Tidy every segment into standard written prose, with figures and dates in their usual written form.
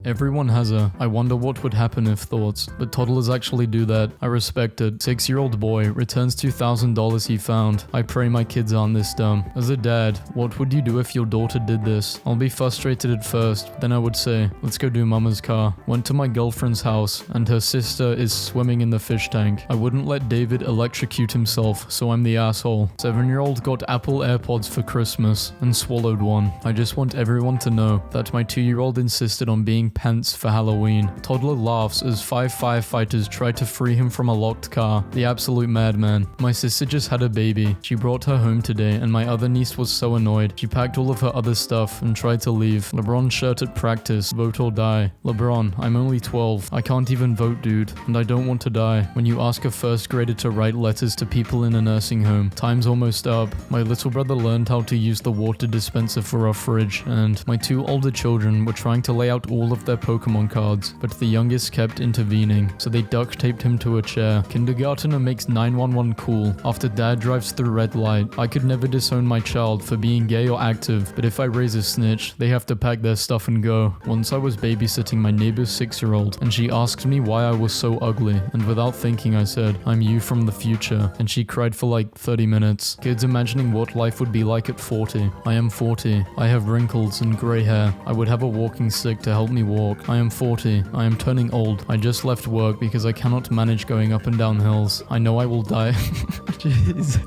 Everyone has a "I wonder what would happen if" thoughts, but toddlers actually do that. I respect it. 6-year-old boy returns $2,000 he found. I pray my kids aren't this dumb. As a dad, what would you do if your daughter did this? I'll be frustrated at first, then I would say, let's go do mama's car. Went to my girlfriend's house, and her sister is swimming in the fish tank. I wouldn't let David electrocute himself, so I'm the asshole. 7-year-old got Apple AirPods for Christmas, and swallowed one. I just want everyone to know that my 2-year-old insisted on being pants for Halloween. Toddler laughs as 5 firefighters try to free him from a locked car. The absolute madman. My sister just had a baby. She brought her home today, and my other niece was so annoyed. She packed all of her other stuff and tried to leave. LeBron shirt at practice. Vote or die. LeBron, I'm only 12. I can't even vote, dude. And I don't want to die. When you ask a first grader to write letters to people in a nursing home, time's almost up. My little brother learned how to use the water dispenser for our fridge, and my 2 older children were trying to lay out all of their Pokemon cards, but the youngest kept intervening, so they duct taped him to a chair. Kindergartner makes 911 cool after dad drives through red light. I could never disown my child for being gay or active, but if I raise a snitch, they have to pack their stuff and go. Once I was babysitting my neighbor's 6-year-old, and she asked me why I was so ugly, and without thinking I said, I'm you from the future, and she cried for like 30 minutes. Kids imagining what life would be like at 40. I am 40. I have wrinkles and gray hair. I would have a walking stick to help me walk. I am 40. I am turning old. I just left work because I cannot manage going up and down hills. I know I will die. Jeez.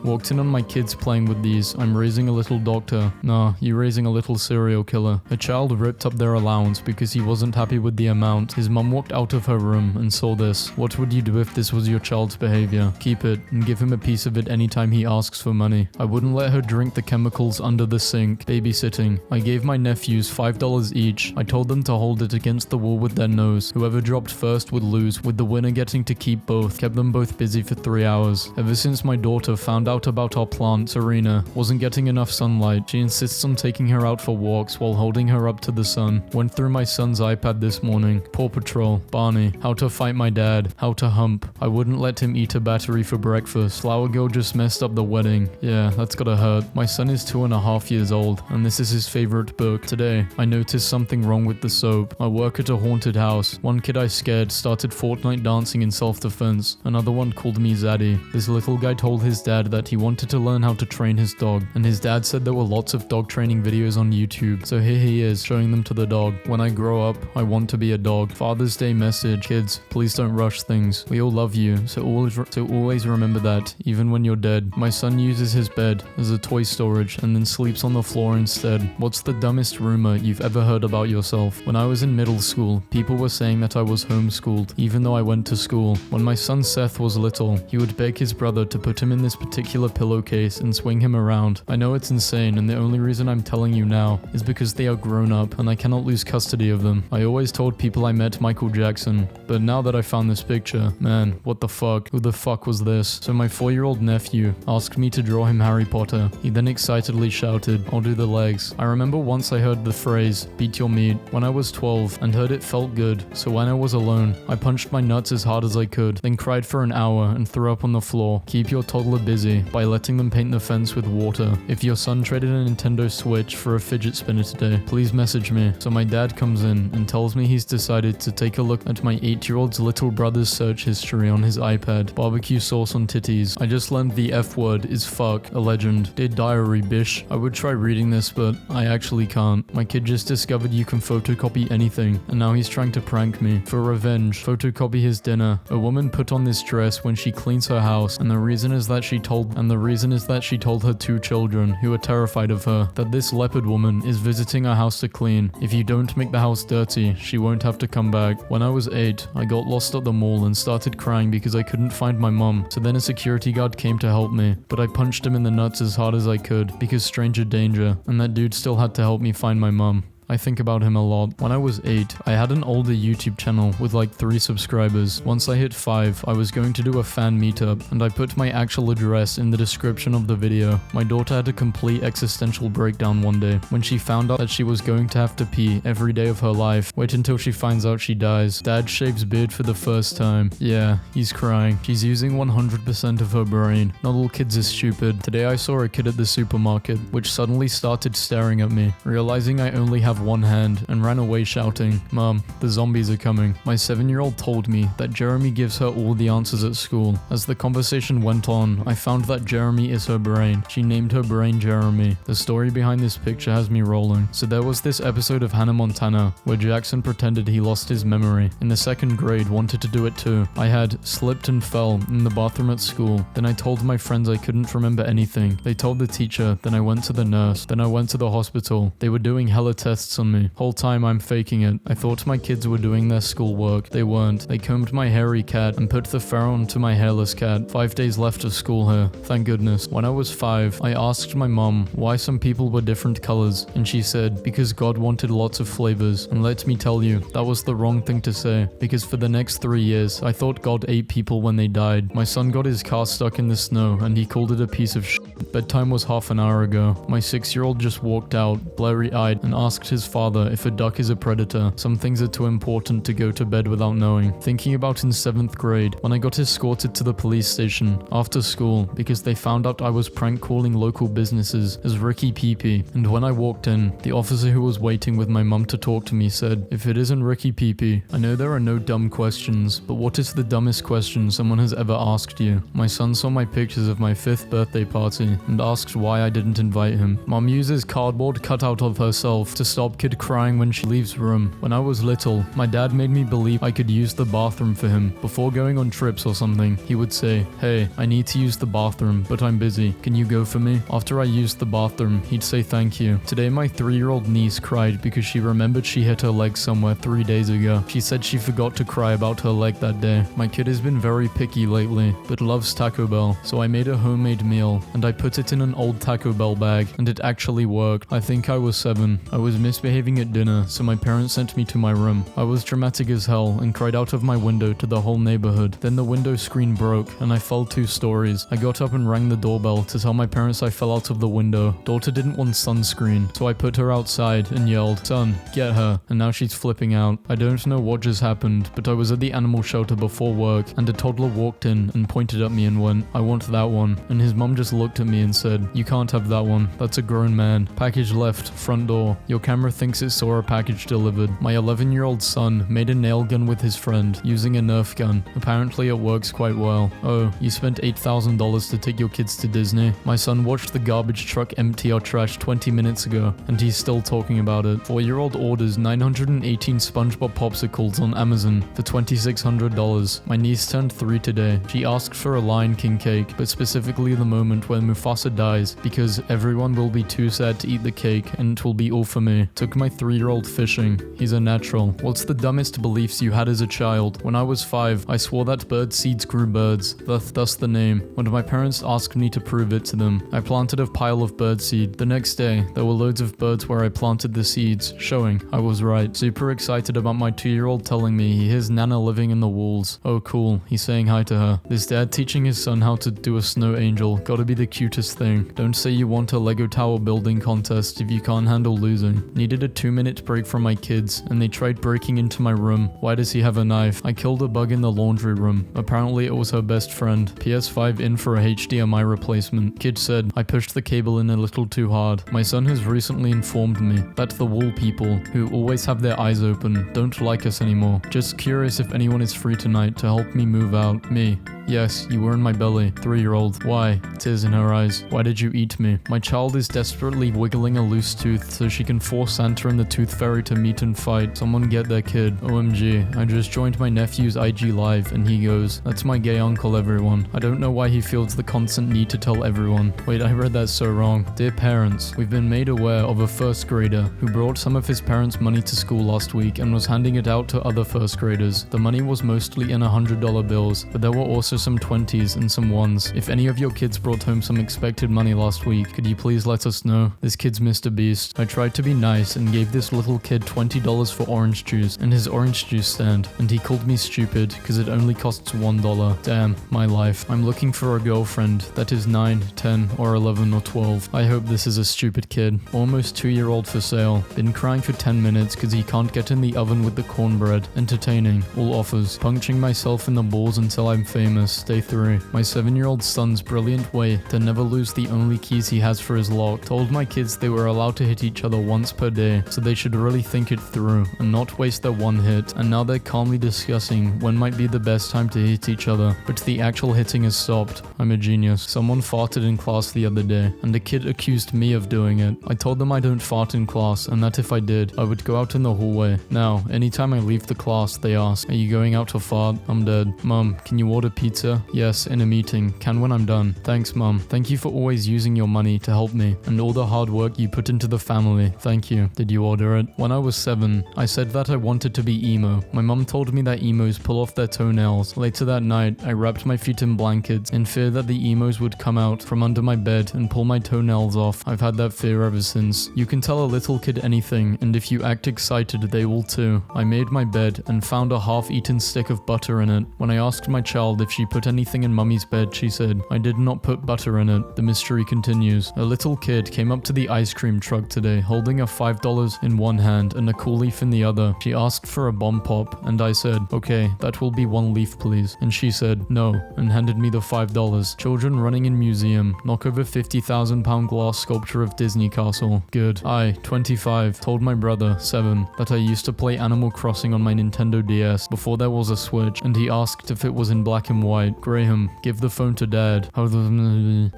Walked in on my kids playing with these. I'm raising a little doctor. Nah, you raising a little serial killer. A child ripped up their allowance because he wasn't happy with the amount. His mum walked out of her room and saw this. What would you do if this was your child's behavior? Keep it and give him a piece of it anytime he asks for money. I wouldn't let her drink the chemicals under the sink. Babysitting. I gave my nephews $5 each. I told them to hold it against the wall with their nose. Whoever dropped first would lose, with the winner getting to keep both. Kept them both busy for 3 hours. Ever since my daughter found out about our plant, Serena wasn't getting enough sunlight. She insists on taking her out for walks while holding her up to the sun. Went through my son's iPad this morning. Paw Patrol, Barney, How to Fight My Dad, How to Hump. I wouldn't let him eat a battery for breakfast. Flower Girl just messed up the wedding. Yeah, that's gotta hurt. My son is 2.5 years old, and this is his favorite book. Today, I noticed something wrong with the soap. I work at a haunted house. One kid I scared started Fortnite dancing in self-defense. Another one called me Zaddy. This little guy told his dad that he wanted to learn how to train his dog, and his dad said there were lots of dog training videos on YouTube, so here he is showing them to the dog. When I grow up, I want to be a dog. Father's Day message. Kids, please don't rush things. We all love you, so always remember that, even when you're dead. My son uses his bed as a toy storage and then sleeps on the floor instead. What's the dumbest rumor you've ever heard about yourself? When I was in middle school, people were saying that I was homeschooled, even though I went to school. When my son Seth was little, he would beg his brother to put him in this particular pillowcase and swing him around. I know it's insane, and the only reason I'm telling you now is because they are grown up and I cannot lose custody of them. I always told people I met Michael Jackson, but now that I found this picture, man, what the fuck? Who the fuck was this? So my 4-year-old nephew asked me to draw him Harry Potter. He then excitedly shouted, I'll do the legs. I remember once I heard the phrase, beat your meat, when I was 12 and heard it felt good, so when I was alone, I punched my nuts as hard as I could, then cried for an hour and threw up on the floor. Keep your toddler busy by letting them paint the fence with water. If your son traded a Nintendo Switch for a fidget spinner today, please message me. So my dad comes in and tells me he's decided to take a look at my 8-year-old's little brother's search history on his iPad. Barbecue sauce on titties. I just learned the F word is fuck, a legend. Dear diary, bish. I would try reading this, but I actually can't. My kid just discovered you can photocopy anything, and now he's trying to prank me. For revenge, photocopy his dinner. A woman put on this dress when she cleans her house, and the reason is that she told her 2 children, who are terrified of her, that this leopard woman is visiting our house to clean. If you don't make the house dirty, she won't have to come back. When I was 8, I got lost at the mall and started crying because I couldn't find my mum. So then a security guard came to help me, but I punched him in the nuts as hard as I could because stranger danger, and that dude still had to help me find my mum. I think about him a lot. When I was 8, I had an older YouTube channel with like 3 subscribers. Once I hit 5, I was going to do a fan meetup, and I put my actual address in the description of the video. My daughter had a complete existential breakdown one day when she found out that she was going to have to pee every day of her life. Wait until she finds out she dies. Dad shaves beard for the first time. Yeah, he's crying. She's using 100% of her brain. Not all kids are stupid. Today I saw a kid at the supermarket, which suddenly started staring at me. Realizing I only have have one hand and ran away shouting, "Mom, the zombies are coming." My 7-year-old told me that Jeremy gives her all the answers at school. As the conversation went on, I found that Jeremy is her brain. She named her brain Jeremy. The story behind this picture has me rolling. So there was this episode of Hannah Montana where Jackson pretended he lost his memory. In the 2nd grade, wanted to do it too. I had slipped and fell in the bathroom at school. Then I told my friends I couldn't remember anything. They told the teacher, then I went to the nurse, then I went to the hospital. They were doing hella tests on me. Whole time I'm faking it. I thought my kids were doing their schoolwork. They weren't. They combed my hairy cat and put the fur onto my hairless cat. 5 days left of school here. Thank goodness. When I was 5, I asked my mom why some people were different colors, and she said, because God wanted lots of flavors. And let me tell you, that was the wrong thing to say, because for the next 3 years, I thought God ate people when they died. My son got his car stuck in the snow, and he called it a piece of shit. Bedtime was half an hour ago. My 6-year-old just walked out, blurry-eyed, and asked his father if a duck is a predator. Some things are too important to go to bed without knowing. Thinking about in 7th grade, when I got escorted to the police station after school because they found out I was prank calling local businesses as Ricky Peepee. And when I walked in, the officer who was waiting with my mum to talk to me said, "If it isn't Ricky Peepee, I know there are no dumb questions, but what is the dumbest question someone has ever asked you?" My son saw my pictures of my 5th birthday party and asked why I didn't invite him. Mom uses cardboard cutout of herself to stop kid crying when she leaves room. When I was little, my dad made me believe I could use the bathroom for him. Before going on trips or something, he would say, "Hey, I need to use the bathroom, but I'm busy. Can you go for me?" After I used the bathroom, he'd say thank you. Today my 3-year-old niece cried because she remembered she hit her leg somewhere 3 days ago. She said she forgot to cry about her leg that day. My kid has been very picky lately, but loves Taco Bell, so I made a homemade meal, and I put it in an old Taco Bell bag, and it actually worked. I think I was 7. I was misbehaving at dinner, so my parents sent me to my room. I was dramatic as hell and cried out of my window to the whole neighborhood. Then the window screen broke, and I fell 2 stories. I got up and rang the doorbell to tell my parents I fell out of the window. Daughter didn't want sunscreen, so I put her outside and yelled, "Son, get her," and now she's flipping out. I don't know what just happened, but I was at the animal shelter before work, and a toddler walked in and pointed at me and went, "I want that one." And his mom just looked at me and said, "You can't have that one. That's a grown man." Package left, front door. Your camera thinks it saw a package delivered. My 11-year-old son made a nail gun with his friend using a Nerf gun. Apparently it works quite well. Oh, you spent $8,000 to take your kids to Disney? My son watched the garbage truck empty our trash 20 minutes ago, and he's still talking about it. 4-year-old orders 918 SpongeBob popsicles on Amazon for $2,600. My niece turned 3 today. She asked for a Lion King cake, but specifically the moment when Mufasa dies, because everyone will be too sad to eat the cake, and it will be all for me. Took my 3-year-old fishing. He's a natural. What's the dumbest beliefs you had as a child? When I was 5, I swore that bird seeds grew birds, thus the name. When my parents asked me to prove it to them, I planted a pile of bird seed. The next day, there were loads of birds where I planted the seeds, showing I was right. Super excited about my 2-year-old telling me he hears Nana living in the walls. Oh cool, he's saying hi to her. This dad teaching his son how to do a snow angel. Gotta be the cutest thing. Don't say you want a Lego tower building contest if you can't handle losing. Needed a 2-minute break from my kids, and they tried breaking into my room. Why does he have a knife? I killed a bug in the laundry room. Apparently it was her best friend. PS5 in for a HDMI replacement. Kid said, I pushed the cable in a little too hard. My son has recently informed me that the wall people, who always have their eyes open, don't like us anymore. Just curious if anyone is free tonight to help me move out. Me. Yes, you were in my belly. 3-year-old. Why? Tears in her eyes. Why did you eat me? My child is desperately wiggling a loose tooth so she can force Santa and the Tooth Fairy to meet and fight. Someone get their kid. OMG. I just joined my nephew's IG live and he goes, "That's my gay uncle, everyone." I don't know why he feels the constant need to tell everyone. Wait, I read that so wrong. Dear parents, we've been made aware of a 1st grader who brought some of his parents' money to school last week and was handing it out to other 1st graders. The money was mostly in $100 bills, but there were also some 20s and some 1s. If any of your kids brought home some expected money last week, could you please let us know? This kid's Mr. Beast. I tried to be nice and gave this little kid $20 for orange juice and his orange juice stand, and he called me stupid because it only costs $1. Damn, my life. I'm looking for a girlfriend that is 9, 10, or 11 or 12. I hope this is a stupid kid. Almost 2-year-old for sale. Been crying for 10 minutes because he can't get in the oven with the cornbread. Entertaining. All offers. Puncturing myself in the balls until I'm famous. Christmas, Day 3. My 7-year-old son's brilliant way to never lose the only keys he has for his lock told my kids they were allowed to hit each other once per day, so they should really think it through and not waste their one hit, and now they're calmly discussing when might be the best time to hit each other, but the actual hitting has stopped. I'm a genius. Someone farted in class the other day, and a kid accused me of doing it. I told them I don't fart in class, and that if I did, I would go out in the hallway. Now, anytime I leave the class, they ask, "Are you going out to fart?" I'm dead. Mom, can you order pizza? Yes, in a meeting. Can when I'm done. Thanks, Mom. Thank you for always using your money to help me, and all the hard work you put into the family. Thank you. Did you order it? When I was 7, I said that I wanted to be emo. My mom told me that emos pull off their toenails. Later that night, I wrapped my feet in blankets in fear that the emos would come out from under my bed and pull my toenails off. I've had that fear ever since. You can tell a little kid anything, and if you act excited, they will too. I made my bed and found a half-eaten stick of butter in it. When I asked my child if she put anything in mummy's bed, she said, "I did not put butter in it." The mystery continues. A little kid came up to the ice cream truck today, holding a $5 in one hand and a cool leaf in the other. She asked for a bomb pop, and I said, "Okay, that will be 1 leaf please." And she said, "No," and handed me the $5. Children running in museum, knock over 50,000-pound glass sculpture of Disney Castle. Good. I, 25, told my brother, 7, that I used to play Animal Crossing on my Nintendo DS before there was a Switch, and he asked if it was in black and white. Graham, give the phone to Dad.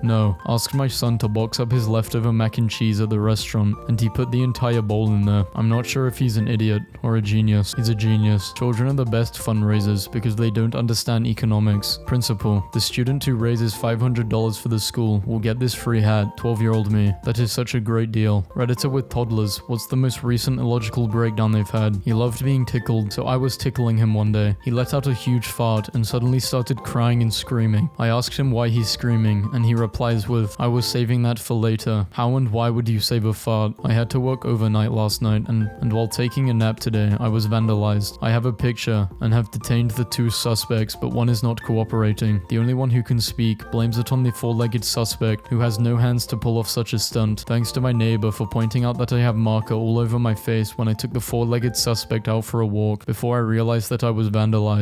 No. Asked my son to box up his leftover mac and cheese at the restaurant, and he put the entire bowl in there. I'm not sure if he's an idiot or a genius. He's a genius. Children are the best fundraisers because they don't understand economics. Principal, the student who raises $500 for the school will get this free hat. 12-year-old me. That is such a great deal. Redditor with toddlers. What's the most recent illogical breakdown they've had? He loved being tickled, so I was tickling him one day. He let out a huge fart and suddenly started crying and screaming. I asked him why he's screaming, and he replies with, "I was saving that for later." How and why would you save a fart? I had to work overnight last night, and while taking a nap today, I was vandalized. I have a picture and have detained the 2 suspects, but one is not cooperating. The only one who can speak blames it on the 4-legged suspect who has no hands to pull off such a stunt. Thanks to my neighbor for pointing out that I have marker all over my face when I took the 4-legged suspect out for a walk before I realized that I was vandalized.